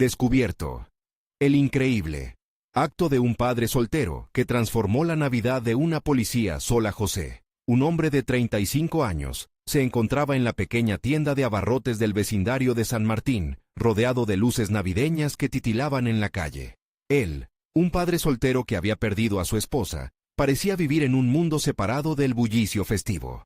Descubierto. El increíble acto de un padre soltero que transformó la Navidad de una policía sola. José, un hombre de 35 años, se encontraba en la pequeña tienda de abarrotes del vecindario de San Martín, rodeado de luces navideñas que titilaban en la calle. Él, un padre soltero que había perdido a su esposa, parecía vivir en un mundo separado del bullicio festivo.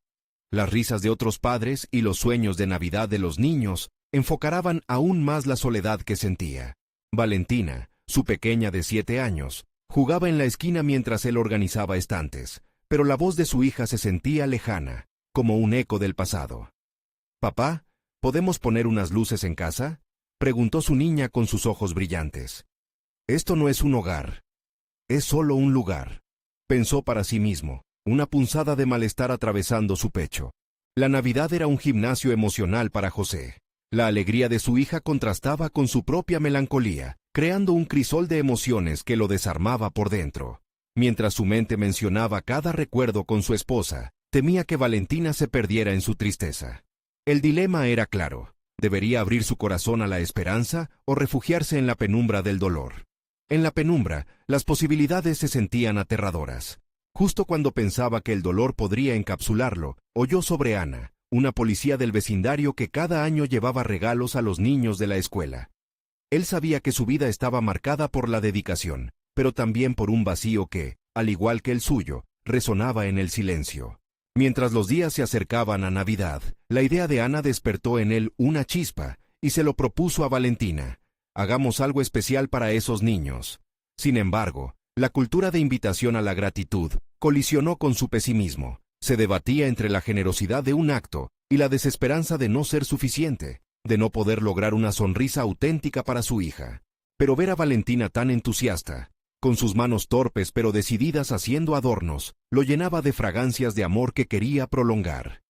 Las risas de otros padres y los sueños de Navidad de los niños enfocaban aún más la soledad que sentía. Valentina, su pequeña de 7 años, jugaba en la esquina mientras él organizaba estantes, pero la voz de su hija se sentía lejana, como un eco del pasado. «Papá, ¿podemos poner unas luces en casa?», preguntó su niña con sus ojos brillantes. «Esto no es un hogar. Es solo un lugar», pensó para sí mismo, una punzada de malestar atravesando su pecho. La Navidad era un gimnasio emocional para José. La alegría de su hija contrastaba con su propia melancolía, creando un crisol de emociones que lo desarmaba por dentro. Mientras su mente mencionaba cada recuerdo con su esposa, temía que Valentina se perdiera en su tristeza. El dilema era claro: ¿debería abrir su corazón a la esperanza o refugiarse en la penumbra del dolor? En la penumbra, las posibilidades se sentían aterradoras. Justo cuando pensaba que el dolor podría encapsularlo, oyó sobre Ana, una policía del vecindario que cada año llevaba regalos a los niños de la escuela. Él sabía que su vida estaba marcada por la dedicación, pero también por un vacío que, al igual que el suyo, resonaba en el silencio. Mientras los días se acercaban a Navidad, la idea de Ana despertó en él una chispa, y se lo propuso a Valentina: «Hagamos algo especial para esos niños». Sin embargo, la cultura de invitación a la gratitud colisionó con su pesimismo. Se debatía entre la generosidad de un acto y la desesperanza de no ser suficiente, de no poder lograr una sonrisa auténtica para su hija. Pero ver a Valentina tan entusiasta, con sus manos torpes pero decididas haciendo adornos, lo llenaba de fragancias de amor que quería prolongar.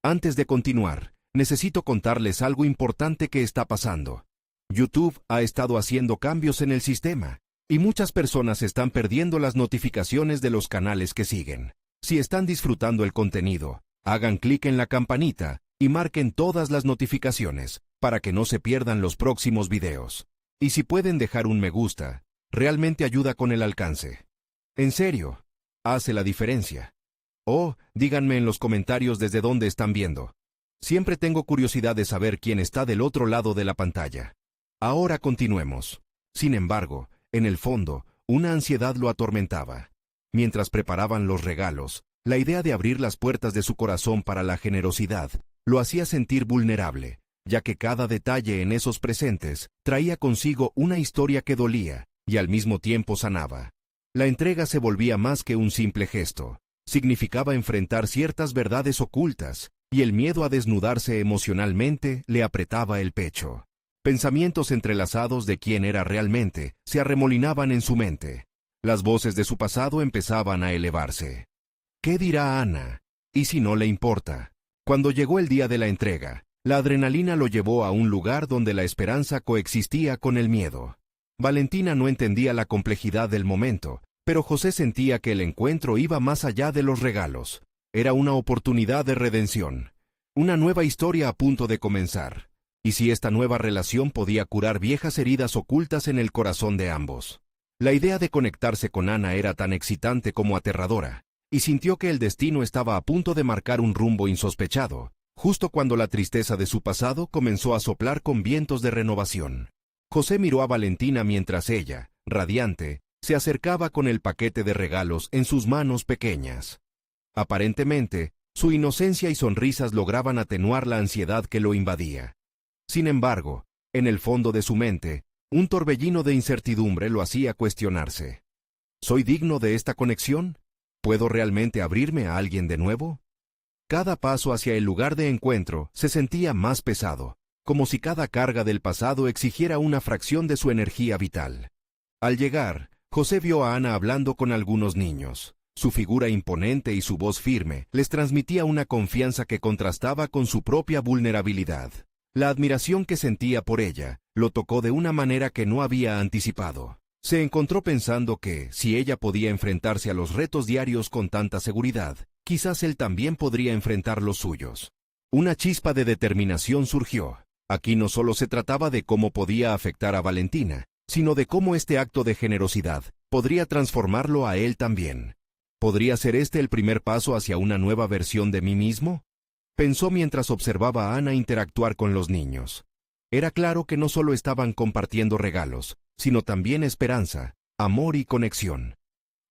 Antes de continuar, necesito contarles algo importante que está pasando. YouTube ha estado haciendo cambios en el sistema, y muchas personas están perdiendo las notificaciones de los canales que siguen. Si están disfrutando el contenido, hagan clic en la campanita y marquen todas las notificaciones para que no se pierdan los próximos videos. Y si pueden dejar un me gusta, realmente ayuda con el alcance. En serio, hace la diferencia. O, díganme en los comentarios desde dónde están viendo. Siempre tengo curiosidad de saber quién está del otro lado de la pantalla. Ahora continuemos. Sin embargo, en el fondo, una ansiedad lo atormentaba. Mientras preparaban los regalos, la idea de abrir las puertas de su corazón para la generosidad lo hacía sentir vulnerable, ya que cada detalle en esos presentes traía consigo una historia que dolía y al mismo tiempo sanaba. La entrega se volvía más que un simple gesto. Significaba enfrentar ciertas verdades ocultas, y el miedo a desnudarse emocionalmente le apretaba el pecho. Pensamientos entrelazados de quién era realmente se arremolinaban en su mente. Las voces de su pasado empezaban a elevarse. ¿Qué dirá Ana? ¿Y si no le importa? Cuando llegó el día de la entrega, la adrenalina lo llevó a un lugar donde la esperanza coexistía con el miedo. Valentina no entendía la complejidad del momento, pero José sentía que el encuentro iba más allá de los regalos. Era una oportunidad de redención, una nueva historia a punto de comenzar. Y si esta nueva relación podía curar viejas heridas ocultas en el corazón de ambos. La idea de conectarse con Ana era tan excitante como aterradora, y sintió que el destino estaba a punto de marcar un rumbo insospechado, justo cuando la tristeza de su pasado comenzó a soplar con vientos de renovación. José miró a Valentina mientras ella, radiante, se acercaba con el paquete de regalos en sus manos pequeñas. Aparentemente, su inocencia y sonrisas lograban atenuar la ansiedad que lo invadía. Sin embargo, en el fondo de su mente, un torbellino de incertidumbre lo hacía cuestionarse. ¿Soy digno de esta conexión? ¿Puedo realmente abrirme a alguien de nuevo? Cada paso hacia el lugar de encuentro se sentía más pesado, como si cada carga del pasado exigiera una fracción de su energía vital. Al llegar, José vio a Ana hablando con algunos niños. Su figura imponente y su voz firme les transmitía una confianza que contrastaba con su propia vulnerabilidad. La admiración que sentía por ella lo tocó de una manera que no había anticipado. Se encontró pensando que, si ella podía enfrentarse a los retos diarios con tanta seguridad, quizás él también podría enfrentar los suyos. Una chispa de determinación surgió. Aquí no solo se trataba de cómo podía afectar a Valentina, sino de cómo este acto de generosidad podría transformarlo a él también. ¿Podría ser este el primer paso hacia una nueva versión de mí mismo? Pensó mientras observaba a Ana interactuar con los niños. Era claro que no solo estaban compartiendo regalos, sino también esperanza, amor y conexión.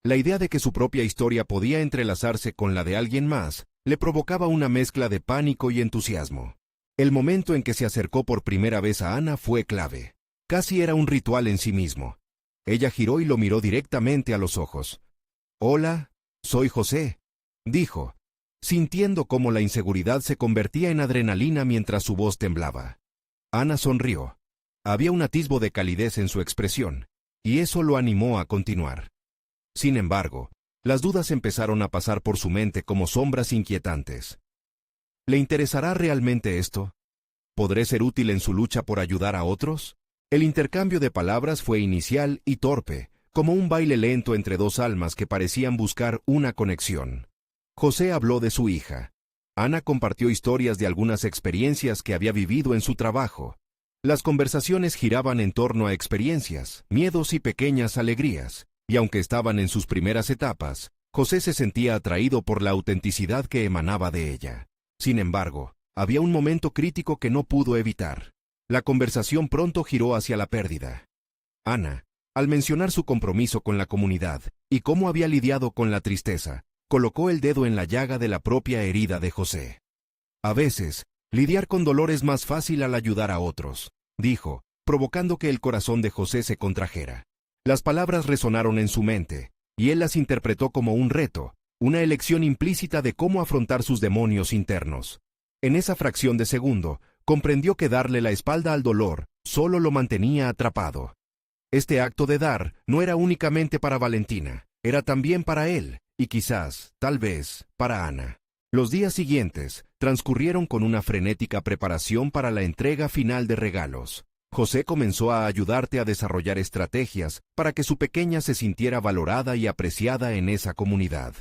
La idea de que su propia historia podía entrelazarse con la de alguien más le provocaba una mezcla de pánico y entusiasmo. El momento en que se acercó por primera vez a Ana fue clave. Casi era un ritual en sí mismo. Ella giró y lo miró directamente a los ojos. «Hola, soy José», dijo, sintiendo cómo la inseguridad se convertía en adrenalina mientras su voz temblaba. Ana sonrió. Había un atisbo de calidez en su expresión, y eso lo animó a continuar. Sin embargo, las dudas empezaron a pasar por su mente como sombras inquietantes. ¿Le interesará realmente esto? ¿Podré ser útil en su lucha por ayudar a otros? El intercambio de palabras fue inicial y torpe, como un baile lento entre dos almas que parecían buscar una conexión. José habló de su hija. Ana compartió historias de algunas experiencias que había vivido en su trabajo. Las conversaciones giraban en torno a experiencias, miedos y pequeñas alegrías, y aunque estaban en sus primeras etapas, José se sentía atraído por la autenticidad que emanaba de ella. Sin embargo, había un momento crítico que no pudo evitar. La conversación pronto giró hacia la pérdida. Ana, al mencionar su compromiso con la comunidad y cómo había lidiado con la tristeza, colocó el dedo en la llaga de la propia herida de José. A veces, lidiar con dolor es más fácil al ayudar a otros, dijo, provocando que el corazón de José se contrajera. Las palabras resonaron en su mente, y él las interpretó como un reto, una elección implícita de cómo afrontar sus demonios internos. En esa fracción de segundo, comprendió que darle la espalda al dolor solo lo mantenía atrapado. Este acto de dar no era únicamente para Valentina, era también para él, y quizás, tal vez, para Ana. Los días siguientes transcurrieron con una frenética preparación para la entrega final de regalos. José comenzó a ayudarte a desarrollar estrategias para que su pequeña se sintiera valorada y apreciada en esa comunidad.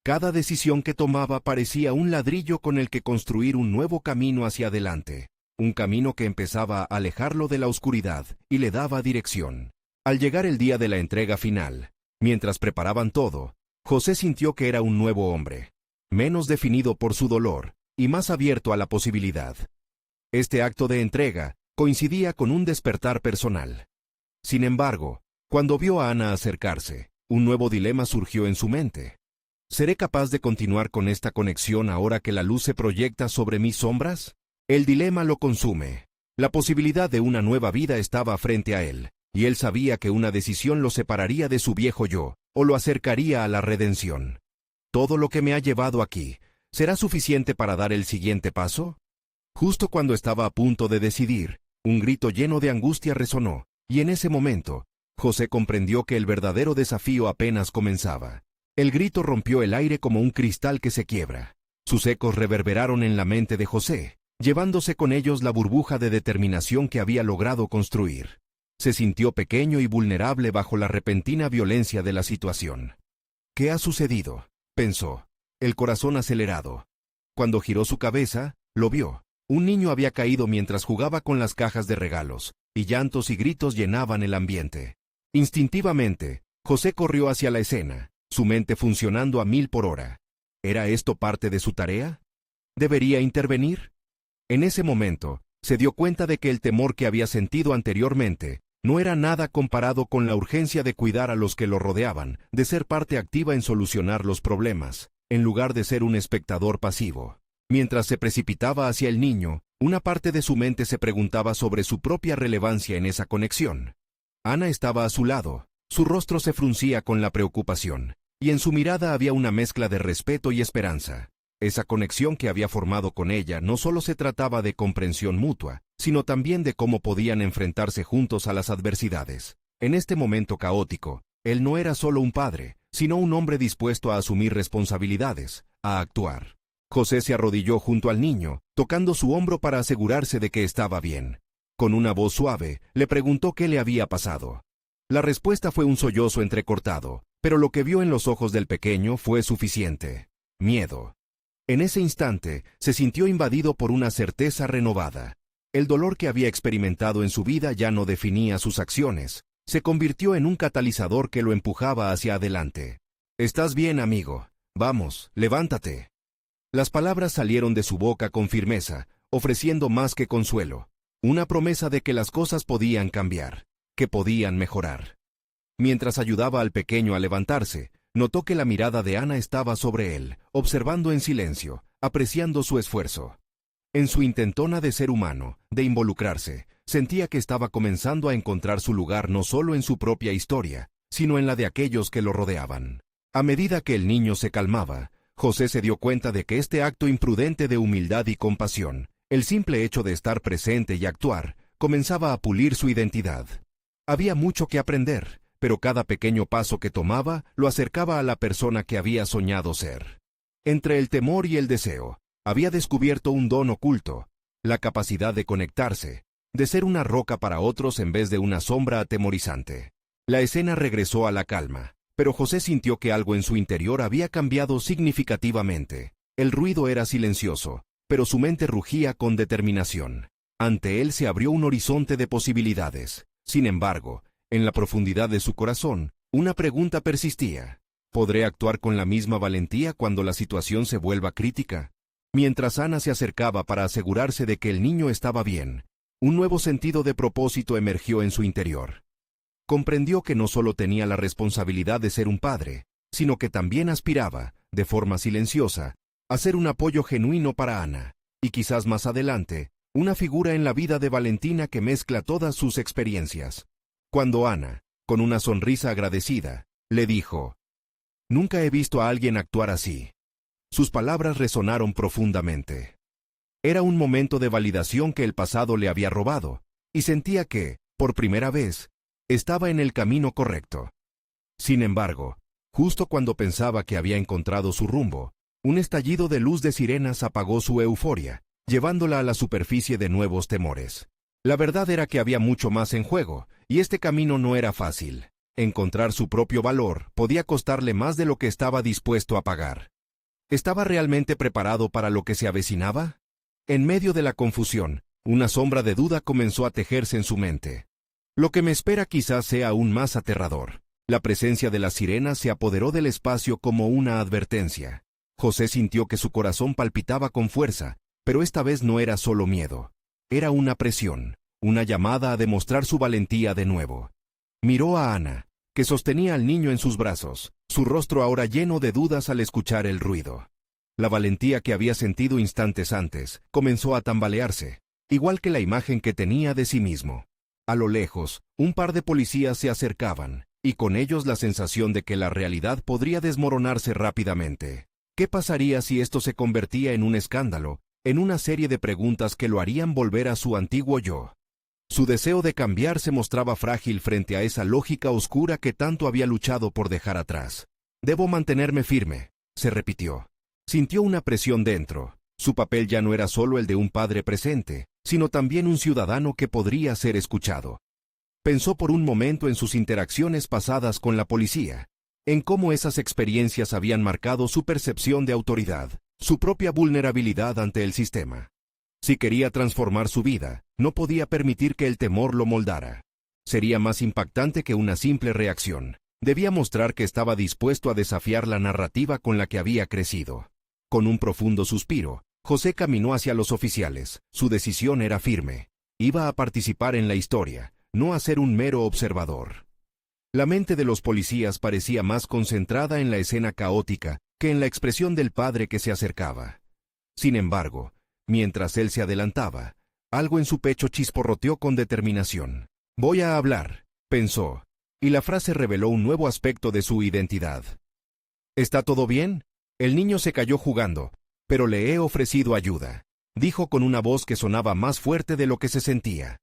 Cada decisión que tomaba parecía un ladrillo con el que construir un nuevo camino hacia adelante, un camino que empezaba a alejarlo de la oscuridad y le daba dirección. Al llegar el día de la entrega final, mientras preparaban todo, José sintió que era un nuevo hombre, menos definido por su dolor y más abierto a la posibilidad. Este acto de entrega coincidía con un despertar personal. Sin embargo, cuando vio a Ana acercarse, un nuevo dilema surgió en su mente. ¿Seré capaz de continuar con esta conexión ahora que la luz se proyecta sobre mis sombras? El dilema lo consume. La posibilidad de una nueva vida estaba frente a él, y él sabía que una decisión lo separaría de su viejo yo, o lo acercaría a la redención. ¿Todo lo que me ha llevado aquí será suficiente para dar el siguiente paso? Justo cuando estaba a punto de decidir, un grito lleno de angustia resonó, y en ese momento, José comprendió que el verdadero desafío apenas comenzaba. El grito rompió el aire como un cristal que se quiebra. Sus ecos reverberaron en la mente de José, llevándose con ellos la burbuja de determinación que había logrado construir. Se sintió pequeño y vulnerable bajo la repentina violencia de la situación. ¿Qué ha sucedido?, pensó, el corazón acelerado. Cuando giró su cabeza, lo vio. Un niño había caído mientras jugaba con las cajas de regalos, y llantos y gritos llenaban el ambiente. Instintivamente, José corrió hacia la escena, su mente funcionando a 1000 por hora. ¿Era esto parte de su tarea? ¿Debería intervenir? En ese momento, se dio cuenta de que el temor que había sentido anteriormente no era nada comparado con la urgencia de cuidar a los que lo rodeaban, de ser parte activa en solucionar los problemas, en lugar de ser un espectador pasivo. Mientras se precipitaba hacia el niño, una parte de su mente se preguntaba sobre su propia relevancia en esa conexión. Ana estaba a su lado, su rostro se fruncía con la preocupación, y en su mirada había una mezcla de respeto y esperanza. Esa conexión que había formado con ella no solo se trataba de comprensión mutua, sino también de cómo podían enfrentarse juntos a las adversidades. En este momento caótico, él no era solo un padre, sino un hombre dispuesto a asumir responsabilidades, a actuar. José se arrodilló junto al niño, tocando su hombro para asegurarse de que estaba bien. Con una voz suave, le preguntó qué le había pasado. La respuesta fue un sollozo entrecortado, pero lo que vio en los ojos del pequeño fue suficiente: miedo. En ese instante, se sintió invadido por una certeza renovada. El dolor que había experimentado en su vida ya no definía sus acciones, se convirtió en un catalizador que lo empujaba hacia adelante. «Estás bien, amigo. Vamos, levántate». Las palabras salieron de su boca con firmeza, ofreciendo más que consuelo, una promesa de que las cosas podían cambiar, que podían mejorar. Mientras ayudaba al pequeño a levantarse, notó que la mirada de Ana estaba sobre él, observando en silencio, apreciando su esfuerzo. En su intentona de ser humano, de involucrarse, sentía que estaba comenzando a encontrar su lugar no solo en su propia historia, sino en la de aquellos que lo rodeaban. A medida que el niño se calmaba, José se dio cuenta de que este acto imprudente de humildad y compasión, el simple hecho de estar presente y actuar, comenzaba a pulir su identidad. Había mucho que aprender, pero cada pequeño paso que tomaba lo acercaba a la persona que había soñado ser. Entre el temor y el deseo, había descubierto un don oculto, la capacidad de conectarse, de ser una roca para otros en vez de una sombra atemorizante. La escena regresó a la calma, pero José sintió que algo en su interior había cambiado significativamente. El ruido era silencioso, pero su mente rugía con determinación. Ante él se abrió un horizonte de posibilidades. Sin embargo, en la profundidad de su corazón, una pregunta persistía. ¿Podré actuar con la misma valentía cuando la situación se vuelva crítica? Mientras Ana se acercaba para asegurarse de que el niño estaba bien, un nuevo sentido de propósito emergió en su interior. Comprendió que no solo tenía la responsabilidad de ser un padre, sino que también aspiraba, de forma silenciosa, a ser un apoyo genuino para Ana, y quizás más adelante, una figura en la vida de Valentina que mezcla todas sus experiencias. Cuando Ana, con una sonrisa agradecida, le dijo: «Nunca he visto a alguien actuar así». Sus palabras resonaron profundamente. Era un momento de validación que el pasado le había robado, y sentía que, por primera vez, estaba en el camino correcto. Sin embargo, justo cuando pensaba que había encontrado su rumbo, un estallido de luz de sirenas apagó su euforia, llevándola a la superficie de nuevos temores. La verdad era que había mucho más en juego, y este camino no era fácil. Encontrar su propio valor podía costarle más de lo que estaba dispuesto a pagar. ¿Estaba realmente preparado para lo que se avecinaba? En medio de la confusión, una sombra de duda comenzó a tejerse en su mente. Lo que me espera quizás sea aún más aterrador. La presencia de las sirenas se apoderó del espacio como una advertencia. José sintió que su corazón palpitaba con fuerza, pero esta vez no era solo miedo. Era una presión, una llamada a demostrar su valentía de nuevo. Miró a Ana, que sostenía al niño en sus brazos, su rostro ahora lleno de dudas al escuchar el ruido. La valentía que había sentido instantes antes comenzó a tambalearse, igual que la imagen que tenía de sí mismo. A lo lejos, un par de policías se acercaban, y con ellos la sensación de que la realidad podría desmoronarse rápidamente. ¿Qué pasaría si esto se convertía en un escándalo, en una serie de preguntas que lo harían volver a su antiguo yo? Su deseo de cambiar se mostraba frágil frente a esa lógica oscura que tanto había luchado por dejar atrás. «Debo mantenerme firme», se repitió. Sintió una presión dentro. Su papel ya no era solo el de un padre presente, sino también un ciudadano que podría ser escuchado. Pensó por un momento en sus interacciones pasadas con la policía, en cómo esas experiencias habían marcado su percepción de autoridad, su propia vulnerabilidad ante el sistema. Si quería transformar su vida, no podía permitir que el temor lo moldara. Sería más impactante que una simple reacción. Debía mostrar que estaba dispuesto a desafiar la narrativa con la que había crecido. Con un profundo suspiro, José caminó hacia los oficiales. Su decisión era firme. Iba a participar en la historia, no a ser un mero observador. La mente de los policías parecía más concentrada en la escena caótica que en la expresión del padre que se acercaba. Sin embargo, mientras él se adelantaba, algo en su pecho chisporroteó con determinación. «Voy a hablar», pensó, y la frase reveló un nuevo aspecto de su identidad. «¿Está todo bien?» El niño se cayó jugando, pero le he ofrecido ayuda, dijo con una voz que sonaba más fuerte de lo que se sentía.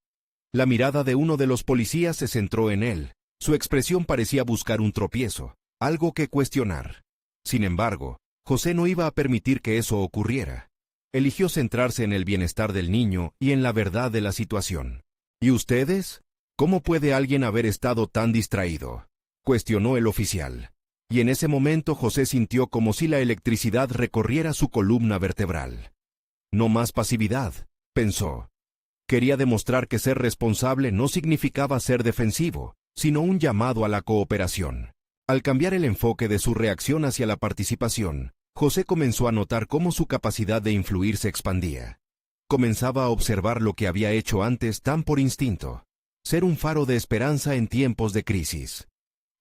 La mirada de uno de los policías se centró en él. Su expresión parecía buscar un tropiezo, algo que cuestionar. Sin embargo, José no iba a permitir que eso ocurriera. Eligió centrarse en el bienestar del niño y en la verdad de la situación. ¿Y ustedes? ¿Cómo puede alguien haber estado tan distraído?, cuestionó el oficial. Y en ese momento José sintió como si la electricidad recorriera su columna vertebral. «No más pasividad», pensó. Quería demostrar que ser responsable no significaba ser defensivo, sino un llamado a la cooperación. Al cambiar el enfoque de su reacción hacia la participación, José comenzó a notar cómo su capacidad de influir se expandía. Comenzaba a observar lo que había hecho antes tan por instinto: ser un faro de esperanza en tiempos de crisis.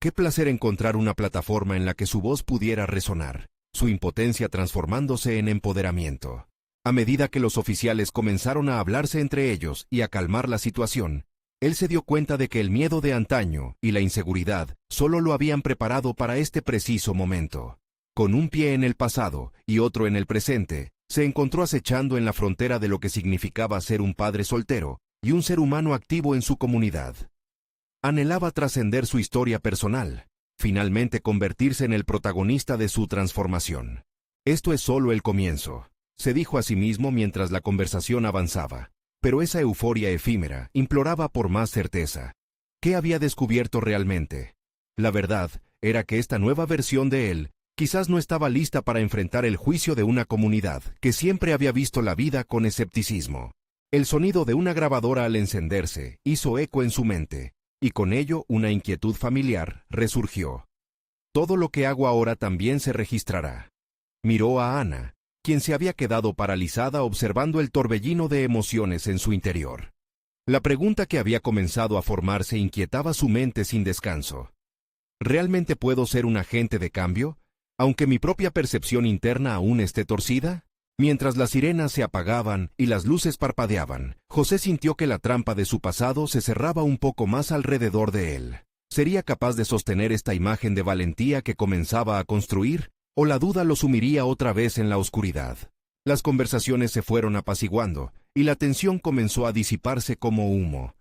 Qué placer encontrar una plataforma en la que su voz pudiera resonar, su impotencia transformándose en empoderamiento. A medida que los oficiales comenzaron a hablarse entre ellos y a calmar la situación, él se dio cuenta de que el miedo de antaño y la inseguridad solo lo habían preparado para este preciso momento. Con un pie en el pasado y otro en el presente, se encontró acechando en la frontera de lo que significaba ser un padre soltero y un ser humano activo en su comunidad. Anhelaba trascender su historia personal, finalmente convertirse en el protagonista de su transformación. Esto es solo el comienzo, se dijo a sí mismo mientras la conversación avanzaba, pero esa euforia efímera imploraba por más certeza. ¿Qué había descubierto realmente? La verdad era que esta nueva versión de él quizás no estaba lista para enfrentar el juicio de una comunidad que siempre había visto la vida con escepticismo. El sonido de una grabadora al encenderse hizo eco en su mente, y con ello una inquietud familiar resurgió. Todo lo que hago ahora también se registrará. Miró a Ana, quien se había quedado paralizada observando el torbellino de emociones en su interior. La pregunta que había comenzado a formarse inquietaba su mente sin descanso. ¿Realmente puedo ser un agente de cambio, aunque mi propia percepción interna aún esté torcida? Mientras las sirenas se apagaban y las luces parpadeaban, José sintió que la trampa de su pasado se cerraba un poco más alrededor de él. ¿Sería capaz de sostener esta imagen de valentía que comenzaba a construir? ¿O la duda lo sumiría otra vez en la oscuridad? Las conversaciones se fueron apaciguando, y la tensión comenzó a disiparse como humo.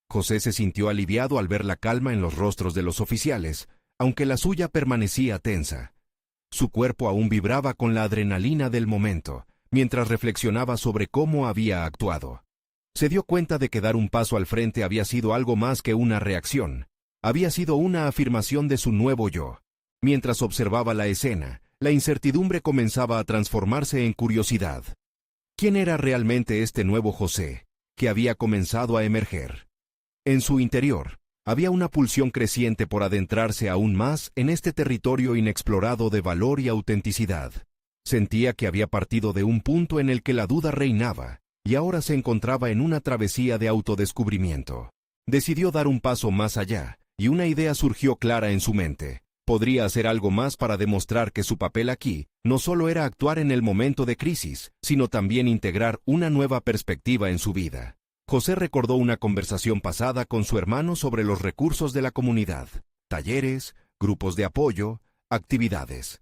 José se sintió aliviado al ver la calma en los rostros de los oficiales, aunque la suya permanecía tensa. Su cuerpo aún vibraba con la adrenalina del momento, mientras reflexionaba sobre cómo había actuado. Se dio cuenta de que dar un paso al frente había sido algo más que una reacción. Había sido una afirmación de su nuevo yo. Mientras observaba la escena, la incertidumbre comenzaba a transformarse en curiosidad. ¿Quién era realmente este nuevo José, que había comenzado a emerger? En su interior, había una pulsión creciente por adentrarse aún más en este territorio inexplorado de valor y autenticidad. Sentía que había partido de un punto en el que la duda reinaba, y ahora se encontraba en una travesía de autodescubrimiento. Decidió dar un paso más allá, y una idea surgió clara en su mente. Podría hacer algo más para demostrar que su papel aquí no solo era actuar en el momento de crisis, sino también integrar una nueva perspectiva en su vida. José recordó una conversación pasada con su hermano sobre los recursos de la comunidad, talleres, grupos de apoyo, actividades.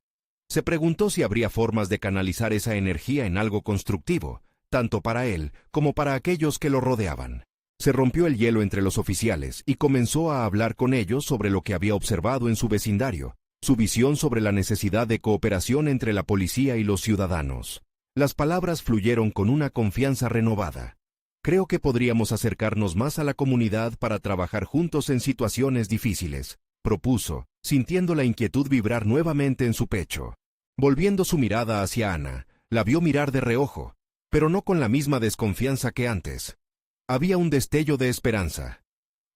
Se preguntó si habría formas de canalizar esa energía en algo constructivo, tanto para él como para aquellos que lo rodeaban. Se rompió el hielo entre los oficiales y comenzó a hablar con ellos sobre lo que había observado en su vecindario, su visión sobre la necesidad de cooperación entre la policía y los ciudadanos. Las palabras fluyeron con una confianza renovada. Creo que podríamos acercarnos más a la comunidad para trabajar juntos en situaciones difíciles, propuso, sintiendo la inquietud vibrar nuevamente en su pecho. Volviendo su mirada hacia Ana, la vio mirar de reojo, pero no con la misma desconfianza que antes. Había un destello de esperanza.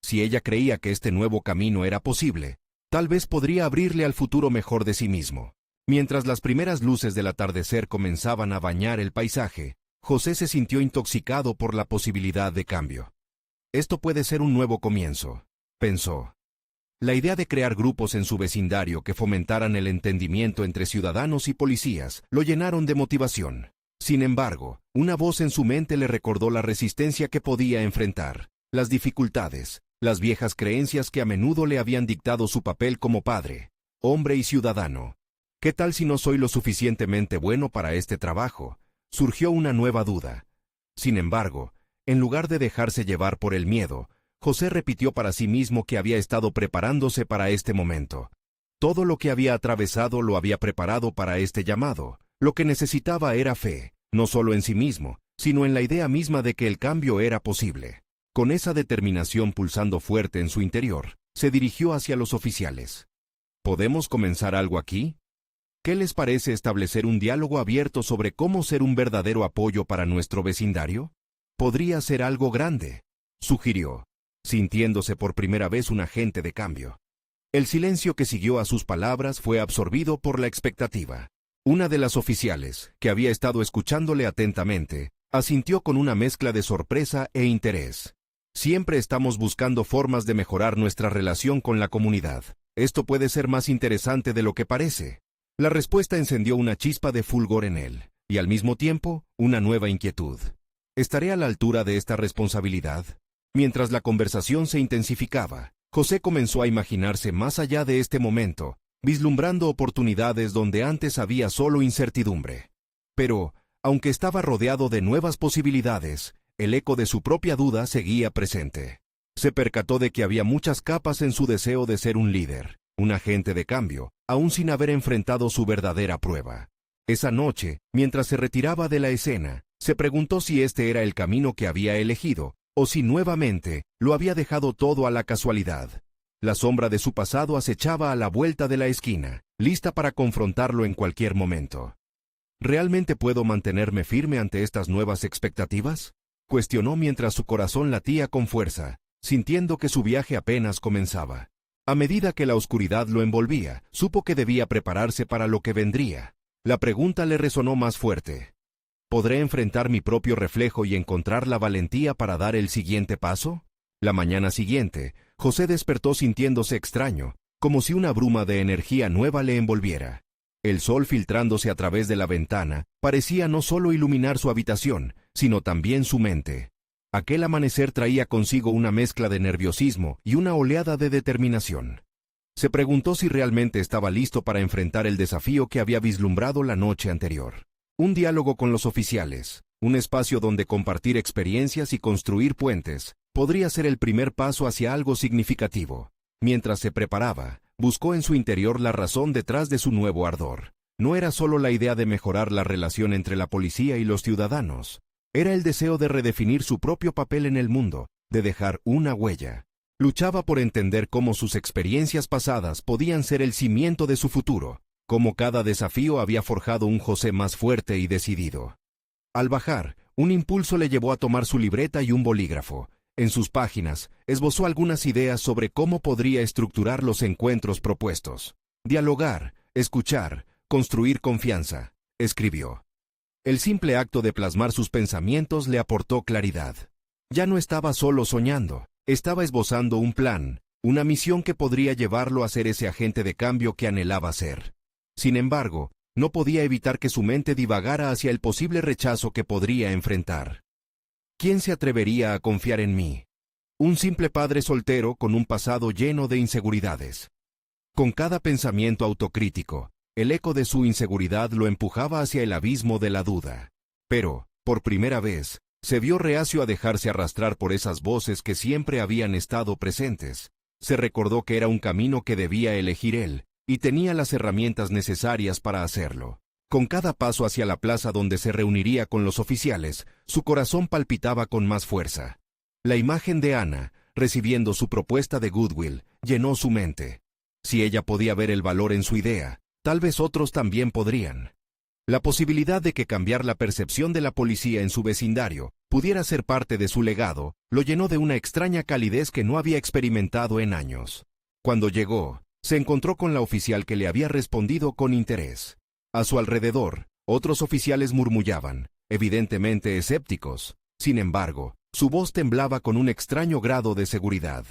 Si ella creía que este nuevo camino era posible, tal vez podría abrirle al futuro mejor de sí mismo. Mientras las primeras luces del atardecer comenzaban a bañar el paisaje, José se sintió intoxicado por la posibilidad de cambio. Esto puede ser un nuevo comienzo, pensó. La idea de crear grupos en su vecindario que fomentaran el entendimiento entre ciudadanos y policías lo llenaron de motivación. Sin embargo, una voz en su mente le recordó la resistencia que podía enfrentar, las dificultades, las viejas creencias que a menudo le habían dictado su papel como padre, hombre y ciudadano. ¿Qué tal si no soy lo suficientemente bueno para este trabajo? Surgió una nueva duda. Sin embargo, en lugar de dejarse llevar por el miedo, José repitió para sí mismo que había estado preparándose para este momento. Todo lo que había atravesado lo había preparado para este llamado. Lo que necesitaba era fe, no solo en sí mismo, sino en la idea misma de que el cambio era posible. Con esa determinación pulsando fuerte en su interior, se dirigió hacia los oficiales. ¿Podemos comenzar algo aquí? ¿Qué les parece establecer un diálogo abierto sobre cómo ser un verdadero apoyo para nuestro vecindario? podría ser algo grande, sugirió, sintiéndose por primera vez un agente de cambio. El silencio que siguió a sus palabras fue absorbido por la expectativa. Una de las oficiales, que había estado escuchándole atentamente, asintió con una mezcla de sorpresa e interés. Siempre estamos buscando formas de mejorar nuestra relación con la comunidad. Esto puede ser más interesante de lo que parece. La respuesta encendió una chispa de fulgor en él, y al mismo tiempo, una nueva inquietud. ¿Estaré a la altura de esta responsabilidad? Mientras la conversación se intensificaba, José comenzó a imaginarse más allá de este momento, vislumbrando oportunidades donde antes había solo incertidumbre. Pero, aunque estaba rodeado de nuevas posibilidades, el eco de su propia duda seguía presente. Se percató de que había muchas capas en su deseo de ser un líder, un agente de cambio, aún sin haber enfrentado su verdadera prueba. Esa noche, mientras se retiraba de la escena, se preguntó si este era el camino que había elegido, o si nuevamente lo había dejado todo a la casualidad. La sombra de su pasado acechaba a la vuelta de la esquina, lista para confrontarlo en cualquier momento. ¿Realmente puedo mantenerme firme ante estas nuevas expectativas?, cuestionó mientras su corazón latía con fuerza, sintiendo que su viaje apenas comenzaba. A medida que la oscuridad lo envolvía, supo que debía prepararse para lo que vendría. La pregunta le resonó más fuerte. ¿Podré enfrentar mi propio reflejo y encontrar la valentía para dar el siguiente paso? La mañana siguiente, José despertó sintiéndose extraño, como si una bruma de energía nueva le envolviera. El sol filtrándose a través de la ventana parecía no solo iluminar su habitación, sino también su mente. Aquel amanecer traía consigo una mezcla de nerviosismo y una oleada de determinación. Se preguntó si realmente estaba listo para enfrentar el desafío que había vislumbrado la noche anterior. Un diálogo con los oficiales, un espacio donde compartir experiencias y construir puentes, podría ser el primer paso hacia algo significativo. Mientras se preparaba, buscó en su interior la razón detrás de su nuevo ardor. No era solo la idea de mejorar la relación entre la policía y los ciudadanos. Era el deseo de redefinir su propio papel en el mundo, de dejar una huella. Luchaba por entender cómo sus experiencias pasadas podían ser el cimiento de su futuro, cómo cada desafío había forjado un José más fuerte y decidido. Al bajar, un impulso le llevó a tomar su libreta y un bolígrafo. En sus páginas, esbozó algunas ideas sobre cómo podría estructurar los encuentros propuestos. Dialogar, escuchar, construir confianza, escribió. El simple acto de plasmar sus pensamientos le aportó claridad. Ya no estaba solo soñando, estaba esbozando un plan, una misión que podría llevarlo a ser ese agente de cambio que anhelaba ser. Sin embargo, no podía evitar que su mente divagara hacia el posible rechazo que podría enfrentar. ¿Quién se atrevería a confiar en mí? Un simple padre soltero con un pasado lleno de inseguridades. Con cada pensamiento autocrítico, el eco de su inseguridad lo empujaba hacia el abismo de la duda. Pero, por primera vez, se vio reacio a dejarse arrastrar por esas voces que siempre habían estado presentes. Se recordó que era un camino que debía elegir él, y tenía las herramientas necesarias para hacerlo. Con cada paso hacia la plaza donde se reuniría con los oficiales, su corazón palpitaba con más fuerza. La imagen de Ana, recibiendo su propuesta de Goodwill, llenó su mente. Si ella podía ver el valor en su idea, tal vez otros también podrían. La posibilidad de que cambiar la percepción de la policía en su vecindario pudiera ser parte de su legado, lo llenó de una extraña calidez que no había experimentado en años. Cuando llegó, se encontró con la oficial que le había respondido con interés. A su alrededor, otros oficiales murmullaban, evidentemente escépticos. Sin embargo, su voz temblaba con un extraño grado de seguridad.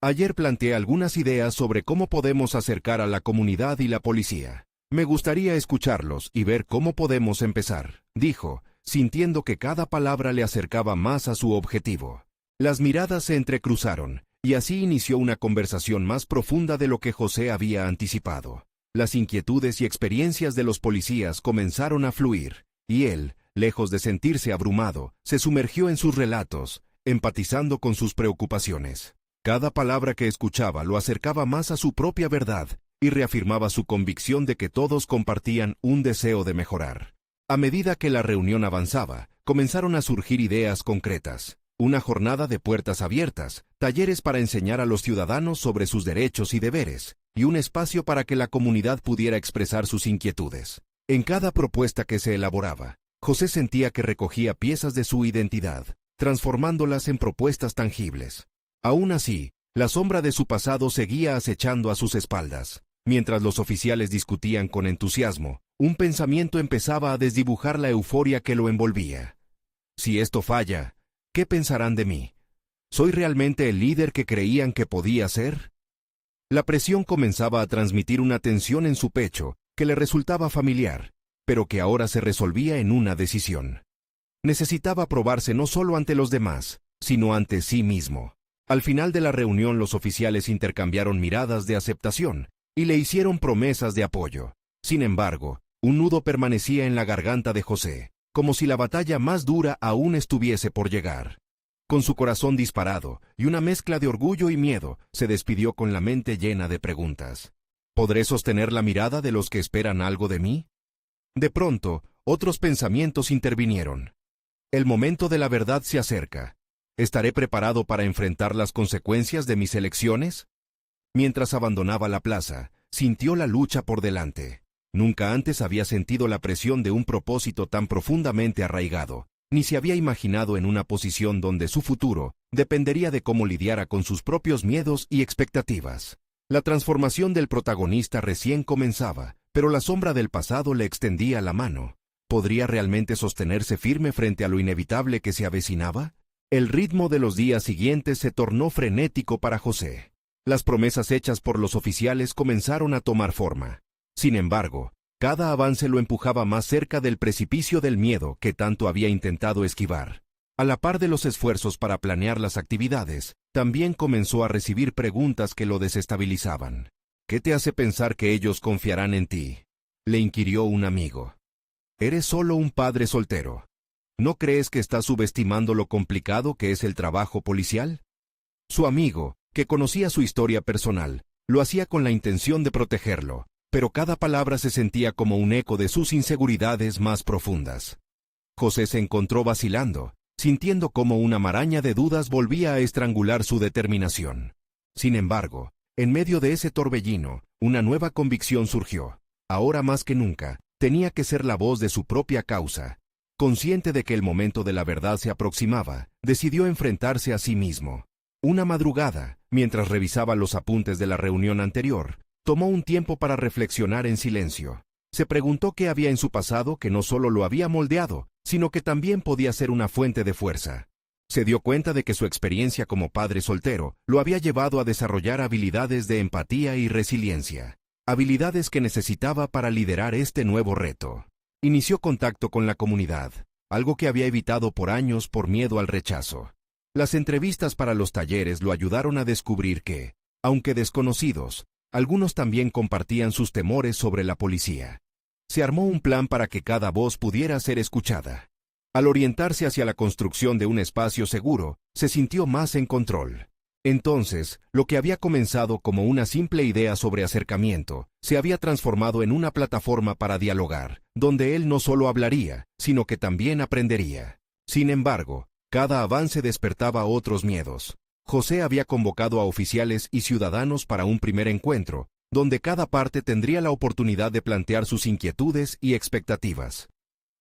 Ayer planteé algunas ideas sobre cómo podemos acercar a la comunidad y la policía. Me gustaría escucharlos y ver cómo podemos empezar, dijo, sintiendo que cada palabra le acercaba más a su objetivo. Las miradas se entrecruzaron, y así inició una conversación más profunda de lo que José había anticipado. Las inquietudes y experiencias de los policías comenzaron a fluir, y él, lejos de sentirse abrumado, se sumergió en sus relatos, empatizando con sus preocupaciones. Cada palabra que escuchaba lo acercaba más a su propia verdad y reafirmaba su convicción de que todos compartían un deseo de mejorar. A medida que la reunión avanzaba, comenzaron a surgir ideas concretas. Una jornada de puertas abiertas, talleres para enseñar a los ciudadanos sobre sus derechos y deberes, y un espacio para que la comunidad pudiera expresar sus inquietudes. En cada propuesta que se elaboraba, José sentía que recogía piezas de su identidad, transformándolas en propuestas tangibles. Aún así, la sombra de su pasado seguía acechando a sus espaldas. Mientras los oficiales discutían con entusiasmo, un pensamiento empezaba a desdibujar la euforia que lo envolvía. Si esto falla, ¿qué pensarán de mí? ¿Soy realmente el líder que creían que podía ser? La presión comenzaba a transmitir una tensión en su pecho que le resultaba familiar, pero que ahora se resolvía en una decisión. Necesitaba probarse no solo ante los demás, sino ante sí mismo. Al final de la reunión los oficiales intercambiaron miradas de aceptación y le hicieron promesas de apoyo. Sin embargo, un nudo permanecía en la garganta de José, como si la batalla más dura aún estuviese por llegar. Con su corazón disparado y una mezcla de orgullo y miedo, se despidió con la mente llena de preguntas. ¿Podré sostener la mirada de los que esperan algo de mí? De pronto, otros pensamientos intervinieron. El momento de la verdad se acerca. ¿Estaré preparado para enfrentar las consecuencias de mis elecciones? Mientras abandonaba la plaza, sintió la lucha por delante. Nunca antes había sentido la presión de un propósito tan profundamente arraigado, ni se había imaginado en una posición donde su futuro dependería de cómo lidiara con sus propios miedos y expectativas. La transformación del protagonista recién comenzaba, pero la sombra del pasado le extendía la mano. ¿Podría realmente sostenerse firme frente a lo inevitable que se avecinaba? El ritmo de los días siguientes se tornó frenético para José. Las promesas hechas por los oficiales comenzaron a tomar forma. Sin embargo, cada avance lo empujaba más cerca del precipicio del miedo que tanto había intentado esquivar. A la par de los esfuerzos para planear las actividades, también comenzó a recibir preguntas que lo desestabilizaban. ¿Qué te hace pensar que ellos confiarán en ti?, le inquirió un amigo. Eres solo un padre soltero. ¿No crees que estás subestimando lo complicado que es el trabajo policial? Su amigo, que conocía su historia personal, lo hacía con la intención de protegerlo, pero cada palabra se sentía como un eco de sus inseguridades más profundas. José se encontró vacilando, sintiendo cómo una maraña de dudas volvía a estrangular su determinación. Sin embargo, en medio de ese torbellino, una nueva convicción surgió. Ahora más que nunca, tenía que ser la voz de su propia causa. Consciente de que el momento de la verdad se aproximaba, decidió enfrentarse a sí mismo. Una madrugada, mientras revisaba los apuntes de la reunión anterior, tomó un tiempo para reflexionar en silencio. Se preguntó qué había en su pasado que no solo lo había moldeado, sino que también podía ser una fuente de fuerza. Se dio cuenta de que su experiencia como padre soltero lo había llevado a desarrollar habilidades de empatía y resiliencia, habilidades que necesitaba para liderar este nuevo reto. Inició contacto con la comunidad, algo que había evitado por años por miedo al rechazo. Las entrevistas para los talleres lo ayudaron a descubrir que, aunque desconocidos, algunos también compartían sus temores sobre la policía. Se armó un plan para que cada voz pudiera ser escuchada. Al orientarse hacia la construcción de un espacio seguro, se sintió más en control. Entonces, lo que había comenzado como una simple idea sobre acercamiento, se había transformado en una plataforma para dialogar, donde él no solo hablaría, sino que también aprendería. Sin embargo, cada avance despertaba otros miedos. José había convocado a oficiales y ciudadanos para un primer encuentro, donde cada parte tendría la oportunidad de plantear sus inquietudes y expectativas.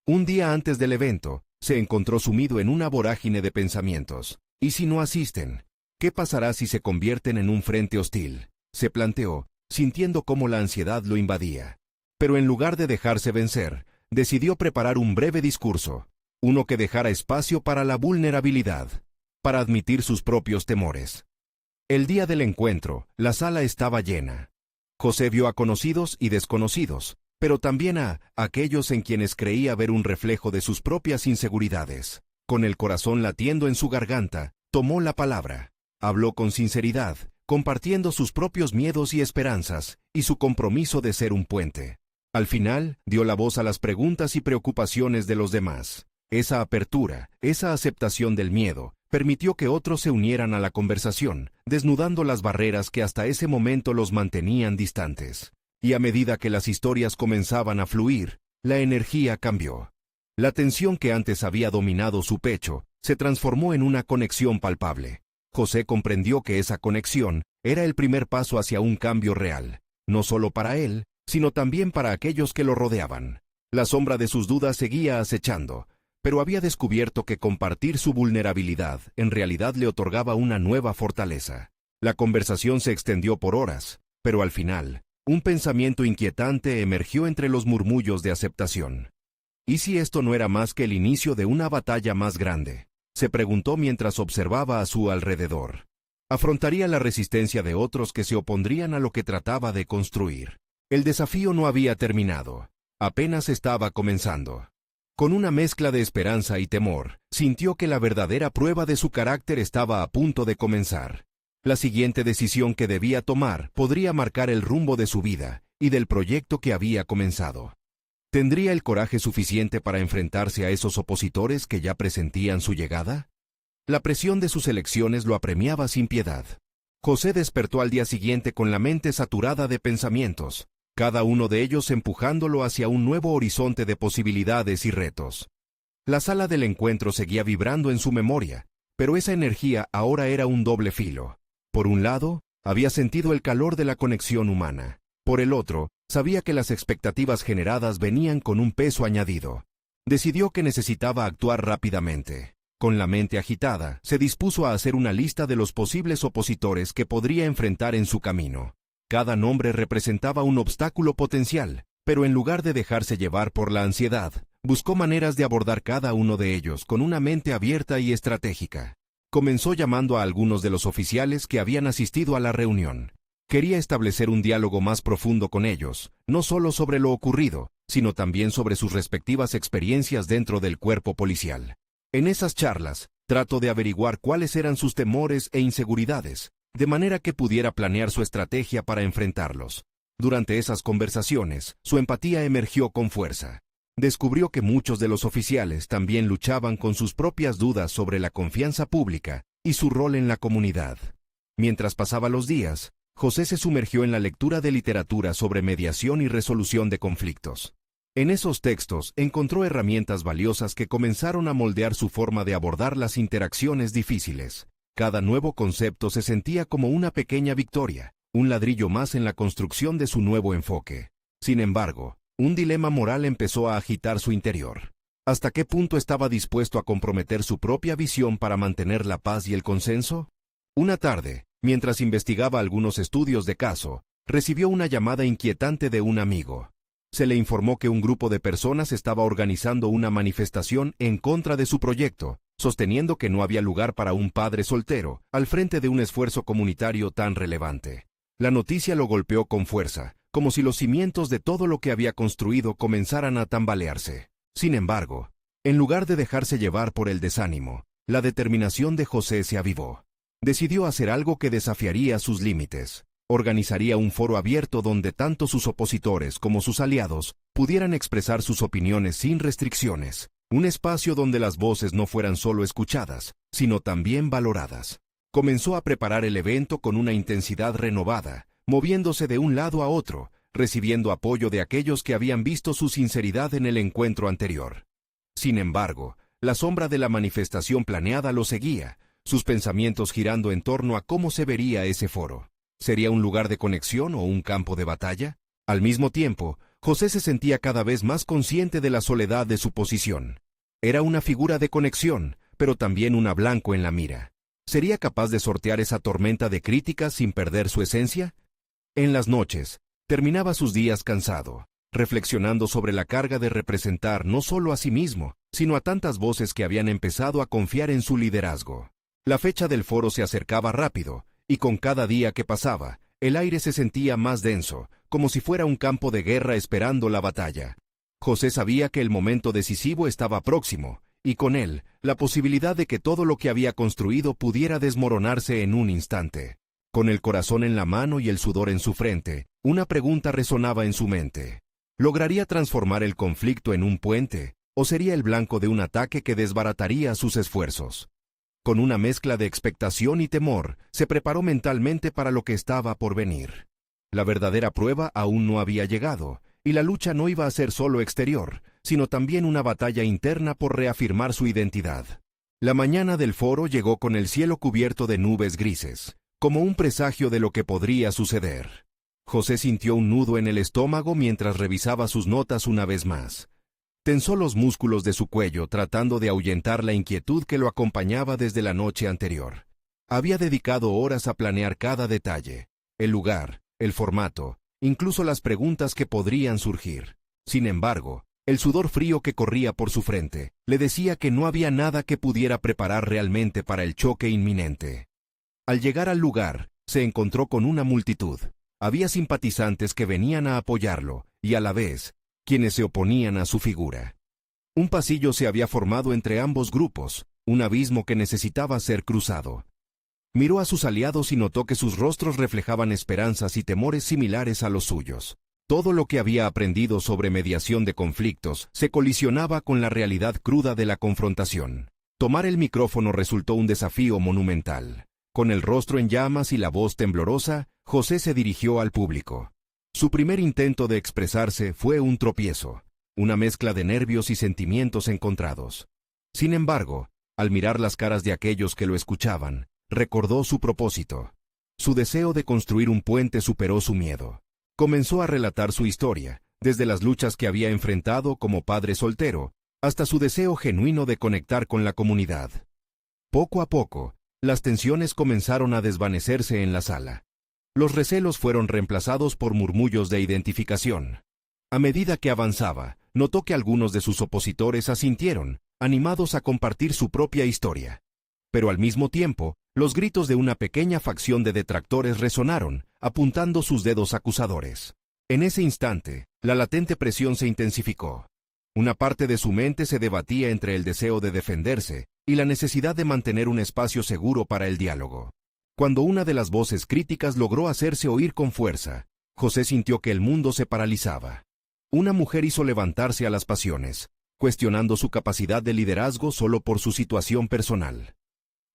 Un día antes del evento, se encontró sumido en una vorágine de pensamientos. ¿Y si no asisten? ¿Qué pasará si se convierten en un frente hostil?, se planteó, sintiendo cómo la ansiedad lo invadía. Pero en lugar de dejarse vencer, decidió preparar un breve discurso, uno que dejara espacio para la vulnerabilidad, para admitir sus propios temores. El día del encuentro, la sala estaba llena. José vio a conocidos y desconocidos, pero también a aquellos en quienes creía ver un reflejo de sus propias inseguridades. Con el corazón latiendo en su garganta, tomó la palabra. Habló con sinceridad, compartiendo sus propios miedos y esperanzas, y su compromiso de ser un puente. Al final, dio la voz a las preguntas y preocupaciones de los demás. Esa apertura, esa aceptación del miedo, permitió que otros se unieran a la conversación, desnudando las barreras que hasta ese momento los mantenían distantes. Y a medida que las historias comenzaban a fluir, la energía cambió. La tensión que antes había dominado su pecho, se transformó en una conexión palpable. José comprendió que esa conexión era el primer paso hacia un cambio real, no solo para él, sino también para aquellos que lo rodeaban. La sombra de sus dudas seguía acechando, pero había descubierto que compartir su vulnerabilidad en realidad le otorgaba una nueva fortaleza. La conversación se extendió por horas, pero al final, un pensamiento inquietante emergió entre los murmullos de aceptación. ¿Y si esto no era más que el inicio de una batalla más grande? Se preguntó mientras observaba a su alrededor. Afrontaría la resistencia de otros que se opondrían a lo que trataba de construir. El desafío no había terminado, apenas estaba comenzando. Con una mezcla de esperanza y temor, sintió que la verdadera prueba de su carácter estaba a punto de comenzar. La siguiente decisión que debía tomar podría marcar el rumbo de su vida y del proyecto que había comenzado. ¿Tendría el coraje suficiente para enfrentarse a esos opositores que ya presentían su llegada? La presión de sus elecciones lo apremiaba sin piedad. José despertó al día siguiente con la mente saturada de pensamientos, cada uno de ellos empujándolo hacia un nuevo horizonte de posibilidades y retos. La sala del encuentro seguía vibrando en su memoria, pero esa energía ahora era un doble filo. Por un lado, había sentido el calor de la conexión humana. Por el otro, sabía que las expectativas generadas venían con un peso añadido. Decidió que necesitaba actuar rápidamente. Con la mente agitada, se dispuso a hacer una lista de los posibles opositores que podría enfrentar en su camino. Cada nombre representaba un obstáculo potencial, pero en lugar de dejarse llevar por la ansiedad, buscó maneras de abordar cada uno de ellos con una mente abierta y estratégica. Comenzó llamando a algunos de los oficiales que habían asistido a la reunión. Quería establecer un diálogo más profundo con ellos, no solo sobre lo ocurrido, sino también sobre sus respectivas experiencias dentro del cuerpo policial. En esas charlas, trató de averiguar cuáles eran sus temores e inseguridades, de manera que pudiera planear su estrategia para enfrentarlos. Durante esas conversaciones, su empatía emergió con fuerza. Descubrió que muchos de los oficiales también luchaban con sus propias dudas sobre la confianza pública y su rol en la comunidad. Mientras pasaba los días, José se sumergió en la lectura de literatura sobre mediación y resolución de conflictos. En esos textos encontró herramientas valiosas que comenzaron a moldear su forma de abordar las interacciones difíciles. Cada nuevo concepto se sentía como una pequeña victoria, un ladrillo más en la construcción de su nuevo enfoque. Sin embargo, un dilema moral empezó a agitar su interior. ¿Hasta qué punto estaba dispuesto a comprometer su propia visión para mantener la paz y el consenso? Una tarde, mientras investigaba algunos estudios de caso, recibió una llamada inquietante de un amigo. Se le informó que un grupo de personas estaba organizando una manifestación en contra de su proyecto, sosteniendo que no había lugar para un padre soltero al frente de un esfuerzo comunitario tan relevante. La noticia lo golpeó con fuerza, como si los cimientos de todo lo que había construido comenzaran a tambalearse. Sin embargo, en lugar de dejarse llevar por el desánimo, la determinación de José se avivó. Decidió hacer algo que desafiaría sus límites. Organizaría un foro abierto donde tanto sus opositores como sus aliados pudieran expresar sus opiniones sin restricciones. Un espacio donde las voces no fueran solo escuchadas, sino también valoradas. Comenzó a preparar el evento con una intensidad renovada, moviéndose de un lado a otro, recibiendo apoyo de aquellos que habían visto su sinceridad en el encuentro anterior. Sin embargo, la sombra de la manifestación planeada lo seguía, sus pensamientos girando en torno a cómo se vería ese foro. ¿Sería un lugar de conexión o un campo de batalla? Al mismo tiempo, José se sentía cada vez más consciente de la soledad de su posición. Era una figura de conexión, pero también un blanco en la mira. ¿Sería capaz de sortear esa tormenta de críticas sin perder su esencia? En las noches, terminaba sus días cansado, reflexionando sobre la carga de representar no solo a sí mismo, sino a tantas voces que habían empezado a confiar en su liderazgo. La fecha del foro se acercaba rápido, y con cada día que pasaba, el aire se sentía más denso, como si fuera un campo de guerra esperando la batalla. José sabía que el momento decisivo estaba próximo, y con él, la posibilidad de que todo lo que había construido pudiera desmoronarse en un instante. Con el corazón en la mano y el sudor en su frente, una pregunta resonaba en su mente. ¿Lograría transformar el conflicto en un puente, o sería el blanco de un ataque que desbarataría sus esfuerzos? Con una mezcla de expectación y temor, se preparó mentalmente para lo que estaba por venir. La verdadera prueba aún no había llegado, y la lucha no iba a ser solo exterior, sino también una batalla interna por reafirmar su identidad. La mañana del foro llegó con el cielo cubierto de nubes grises, como un presagio de lo que podría suceder. José sintió un nudo en el estómago mientras revisaba sus notas una vez más. Tensó los músculos de su cuello tratando de ahuyentar la inquietud que lo acompañaba desde la noche anterior. Había dedicado horas a planear cada detalle, el lugar, el formato, incluso las preguntas que podrían surgir. Sin embargo, el sudor frío que corría por su frente le decía que no había nada que pudiera preparar realmente para el choque inminente. Al llegar al lugar, se encontró con una multitud. Había simpatizantes que venían a apoyarlo, y a la vez, quienes se oponían a su figura. Un pasillo se había formado entre ambos grupos, un abismo que necesitaba ser cruzado. Miró a sus aliados y notó que sus rostros reflejaban esperanzas y temores similares a los suyos. Todo lo que había aprendido sobre mediación de conflictos se colisionaba con la realidad cruda de la confrontación. Tomar el micrófono resultó un desafío monumental. Con el rostro en llamas y la voz temblorosa, José se dirigió al público. Su primer intento de expresarse fue un tropiezo, una mezcla de nervios y sentimientos encontrados. Sin embargo, al mirar las caras de aquellos que lo escuchaban, recordó su propósito. Su deseo de construir un puente superó su miedo. Comenzó a relatar su historia, desde las luchas que había enfrentado como padre soltero, hasta su deseo genuino de conectar con la comunidad. Poco a poco, las tensiones comenzaron a desvanecerse en la sala. Los recelos fueron reemplazados por murmullos de identificación. A medida que avanzaba, notó que algunos de sus opositores asintieron, animados a compartir su propia historia. Pero al mismo tiempo, los gritos de una pequeña facción de detractores resonaron, apuntando sus dedos acusadores. En ese instante, la latente presión se intensificó. Una parte de su mente se debatía entre el deseo de defenderse y la necesidad de mantener un espacio seguro para el diálogo. Cuando una de las voces críticas logró hacerse oír con fuerza, José sintió que el mundo se paralizaba. Una mujer hizo levantarse a las pasiones, cuestionando su capacidad de liderazgo solo por su situación personal.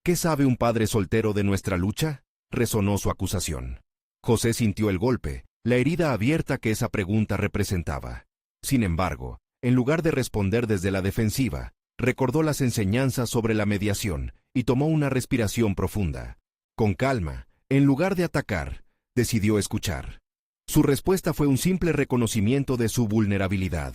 ¿Qué sabe un padre soltero de nuestra lucha?, resonó su acusación. José sintió el golpe, la herida abierta que esa pregunta representaba. Sin embargo, en lugar de responder desde la defensiva, recordó las enseñanzas sobre la mediación y tomó una respiración profunda. Con calma, en lugar de atacar, decidió escuchar. Su respuesta fue un simple reconocimiento de su vulnerabilidad.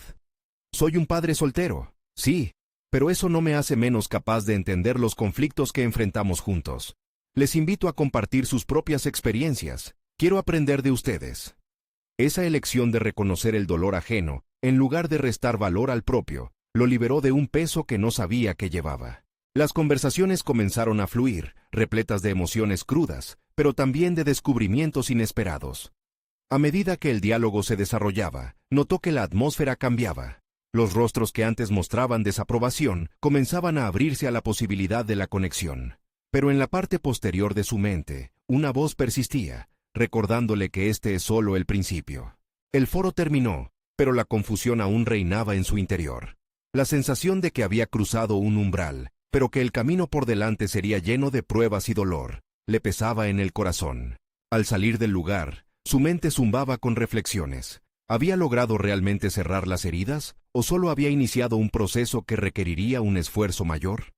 Soy un padre soltero, sí, pero eso no me hace menos capaz de entender los conflictos que enfrentamos juntos. Les invito a compartir sus propias experiencias. Quiero aprender de ustedes. Esa elección de reconocer el dolor ajeno, en lugar de restar valor al propio, lo liberó de un peso que no sabía que llevaba. Las conversaciones comenzaron a fluir, repletas de emociones crudas, pero también de descubrimientos inesperados. A medida que el diálogo se desarrollaba, notó que la atmósfera cambiaba. Los rostros que antes mostraban desaprobación comenzaban a abrirse a la posibilidad de la conexión. Pero en la parte posterior de su mente, una voz persistía, recordándole que este es solo el principio. El foro terminó, pero la confusión aún reinaba en su interior. La sensación de que había cruzado un umbral, pero que el camino por delante sería lleno de pruebas y dolor, le pesaba en el corazón. Al salir del lugar, su mente zumbaba con reflexiones. ¿Había logrado realmente cerrar las heridas, o solo había iniciado un proceso que requeriría un esfuerzo mayor?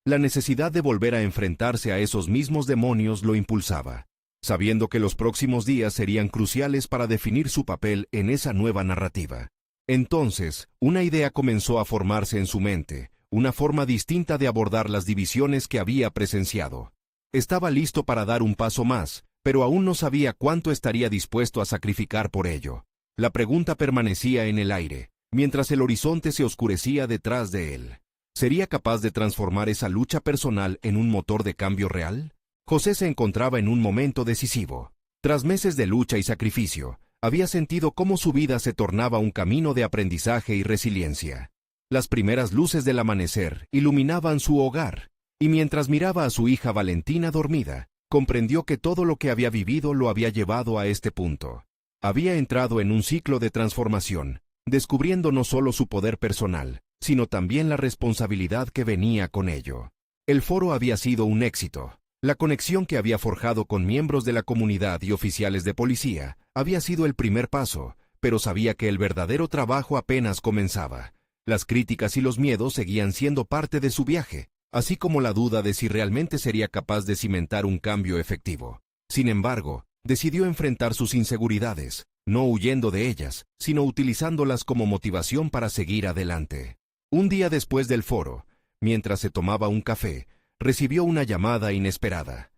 La necesidad de volver a enfrentarse a esos mismos demonios lo impulsaba, sabiendo que los próximos días serían cruciales para definir su papel en esa nueva narrativa. Entonces, una idea comenzó a formarse en su mente, una forma distinta de abordar las divisiones que había presenciado. Estaba listo para dar un paso más, pero aún no sabía cuánto estaría dispuesto a sacrificar por ello. La pregunta permanecía en el aire, mientras el horizonte se oscurecía detrás de él. ¿Sería capaz de transformar esa lucha personal en un motor de cambio real? José se encontraba en un momento decisivo. Tras meses de lucha y sacrificio, había sentido cómo su vida se tornaba un camino de aprendizaje y resiliencia. Las primeras luces del amanecer iluminaban su hogar, y mientras miraba a su hija Valentina dormida, comprendió que todo lo que había vivido lo había llevado a este punto. Había entrado en un ciclo de transformación, descubriendo no solo su poder personal, sino también la responsabilidad que venía con ello. El foro había sido un éxito. La conexión que había forjado con miembros de la comunidad y oficiales de policía había sido el primer paso, pero sabía que el verdadero trabajo apenas comenzaba. Las críticas y los miedos seguían siendo parte de su viaje, así como la duda de si realmente sería capaz de cimentar un cambio efectivo. Sin embargo, decidió enfrentar sus inseguridades, no huyendo de ellas, sino utilizándolas como motivación para seguir adelante. Un día después del foro, mientras se tomaba un café, recibió una llamada inesperada.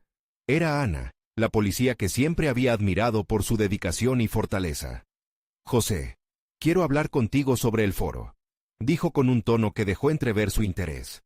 Era Ana, la policía que siempre había admirado por su dedicación y fortaleza. «José, quiero hablar contigo sobre el foro», dijo con un tono que dejó entrever su interés.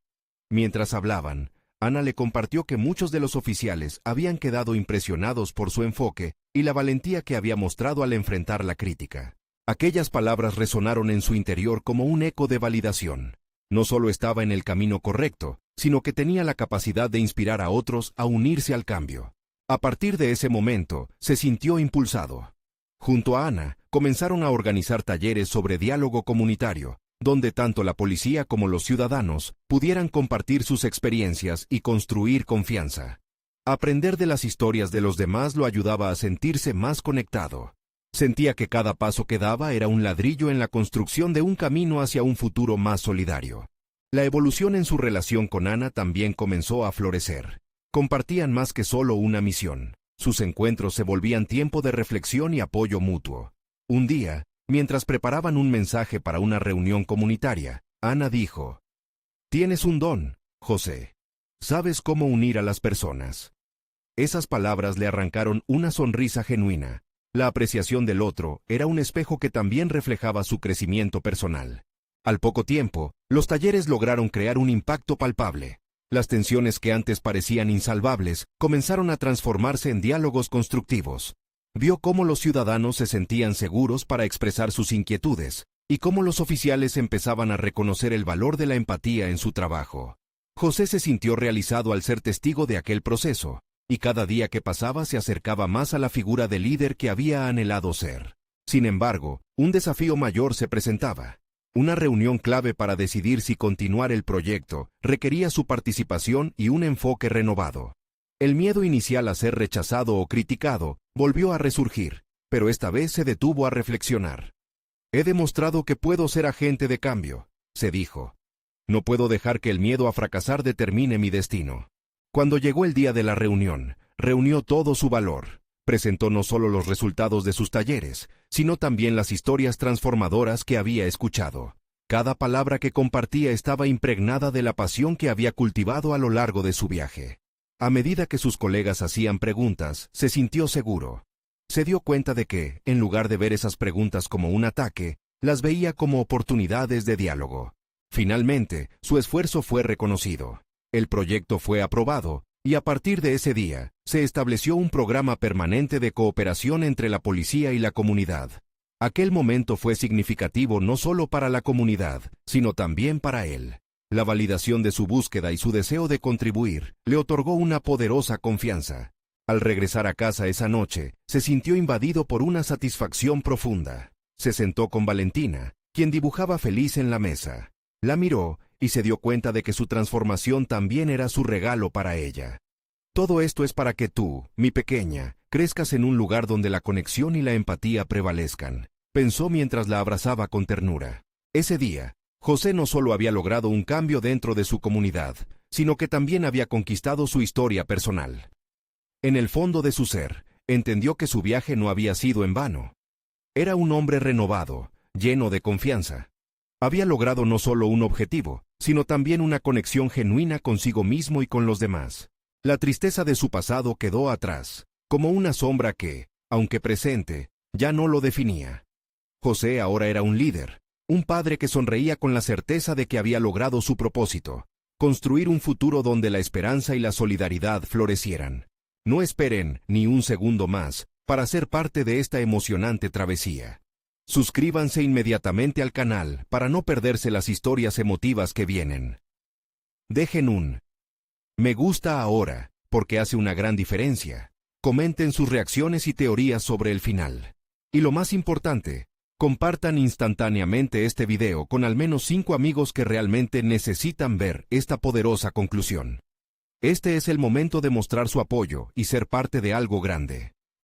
Mientras hablaban, Ana le compartió que muchos de los oficiales habían quedado impresionados por su enfoque y la valentía que había mostrado al enfrentar la crítica. Aquellas palabras resonaron en su interior como un eco de validación. No solo estaba en el camino correcto, sino que tenía la capacidad de inspirar a otros a unirse al cambio. A partir de ese momento, se sintió impulsado. Junto a Ana, comenzaron a organizar talleres sobre diálogo comunitario, donde tanto la policía como los ciudadanos pudieran compartir sus experiencias y construir confianza. Aprender de las historias de los demás lo ayudaba a sentirse más conectado. Sentía que cada paso que daba era un ladrillo en la construcción de un camino hacia un futuro más solidario. La evolución en su relación con Ana también comenzó a florecer. Compartían más que solo una misión. Sus encuentros se volvían tiempo de reflexión y apoyo mutuo. Un día, mientras preparaban un mensaje para una reunión comunitaria, Ana dijo: «Tienes un don, José. Sabes cómo unir a las personas». Esas palabras le arrancaron una sonrisa genuina. La apreciación del otro era un espejo que también reflejaba su crecimiento personal. Al poco tiempo, los talleres lograron crear un impacto palpable. Las tensiones que antes parecían insalvables comenzaron a transformarse en diálogos constructivos. Vio cómo los ciudadanos se sentían seguros para expresar sus inquietudes y cómo los oficiales empezaban a reconocer el valor de la empatía en su trabajo. José se sintió realizado al ser testigo de aquel proceso, y cada día que pasaba se acercaba más a la figura de líder que había anhelado ser. Sin embargo, un desafío mayor se presentaba. Una reunión clave para decidir si continuar el proyecto requería su participación y un enfoque renovado. El miedo inicial a ser rechazado o criticado volvió a resurgir, pero esta vez se detuvo a reflexionar. «He demostrado que puedo ser agente de cambio», se dijo. «No puedo dejar que el miedo a fracasar determine mi destino». Cuando llegó el día de la reunión, reunió todo su valor. Presentó no solo los resultados de sus talleres, sino también las historias transformadoras que había escuchado. Cada palabra que compartía estaba impregnada de la pasión que había cultivado a lo largo de su viaje. A medida que sus colegas hacían preguntas, se sintió seguro. Se dio cuenta de que, en lugar de ver esas preguntas como un ataque, las veía como oportunidades de diálogo. Finalmente, su esfuerzo fue reconocido. El proyecto fue aprobado, y a partir de ese día, se estableció un programa permanente de cooperación entre la policía y la comunidad. Aquel momento fue significativo no solo para la comunidad, sino también para él. La validación de su búsqueda y su deseo de contribuir le otorgó una poderosa confianza. Al regresar a casa esa noche, se sintió invadido por una satisfacción profunda. Se sentó con Valentina, quien dibujaba feliz en la mesa. La miró y se dio cuenta de que su transformación también era su regalo para ella. «Todo esto es para que tú, mi pequeña, crezcas en un lugar donde la conexión y la empatía prevalezcan», pensó mientras la abrazaba con ternura. Ese día, José no solo había logrado un cambio dentro de su comunidad, sino que también había conquistado su historia personal. En el fondo de su ser, entendió que su viaje no había sido en vano. Era un hombre renovado, lleno de confianza. Había logrado no solo un objetivo, sino también una conexión genuina consigo mismo y con los demás. La tristeza de su pasado quedó atrás, como una sombra que, aunque presente, ya no lo definía. José ahora era un líder, un padre que sonreía con la certeza de que había logrado su propósito: construir un futuro donde la esperanza y la solidaridad florecieran. No esperen ni un segundo más para ser parte de esta emocionante travesía. Suscríbanse inmediatamente al canal para no perderse las historias emotivas que vienen. Dejen un me gusta ahora, porque hace una gran diferencia. Comenten sus reacciones y teorías sobre el final. Y lo más importante, compartan instantáneamente este video con al menos 5 amigos que realmente necesitan ver esta poderosa conclusión. Este es el momento de mostrar su apoyo y ser parte de algo grande.